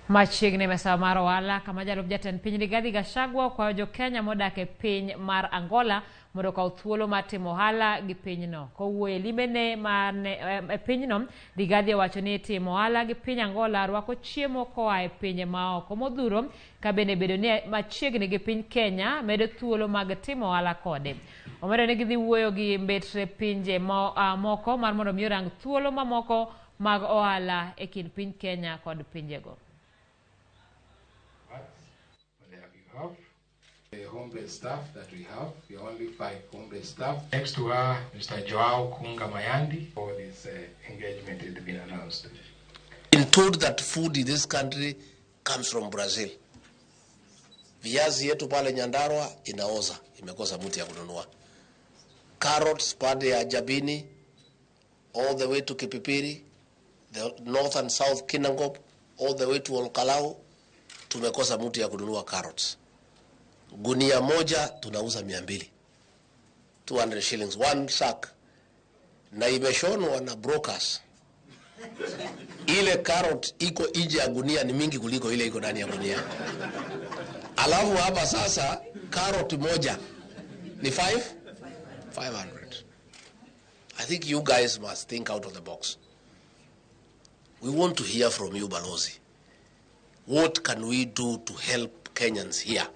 Machiegni mesa mar ohala kama jalup jatend piny Rigathi Gachagua kwa jokenya modak e piny mar Angola mondo okaw thuolo mar timo ohala gi pinyno. Kowuoyo e limene e pinyno, Rigathi owacho ni timo ohala gi piny Angola rwako chiemo koa e pinje maoko modhuro ka bende bedo ni machiegni gi piny Kenya medo thuolo mag timo ohala kode. Omedo ni gidhi wuoyo gi mbetre pinje moko mar mondo mi orang thuolo mamoko mag ohala e kind piny Kenya kod pinjego. The home-based staff that we have are only 5 home-based staff. Next to her, Mr. Joao Kunga Mayandi, for this engagement has been announced. Been told that food in this country comes from Brazil. Viazi yetu pale Nyandarua inaoza, imekosa mtu ya kununua. Carrots pande ya Jabini, all the way to Kipipiri, the north and south Kinangop, all the way to Okaw, tumekosa mtu ya kununua carrots. Gunia moja tunauza 200. 200 shillings, one sack. Na imeshonwa na brokers. Ile carrot iko nje ya gunia ni mingi kuliko ile iko ndani ya gunia. Alafu hapa sasa carrot moja ni 500. I think you guys must think out of the box. We want to hear from you, Balozi. What can we do to help Kenyans here?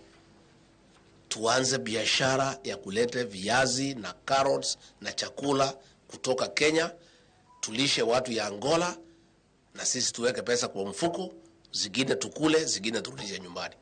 Tuanze biashara ya kulete viazi na carrots na chakula kutoka Kenya, tulishe watu ya Angola na sisi tuweke pesa kwa mfuko, zingine tukule, zingine turudishe nyumbani.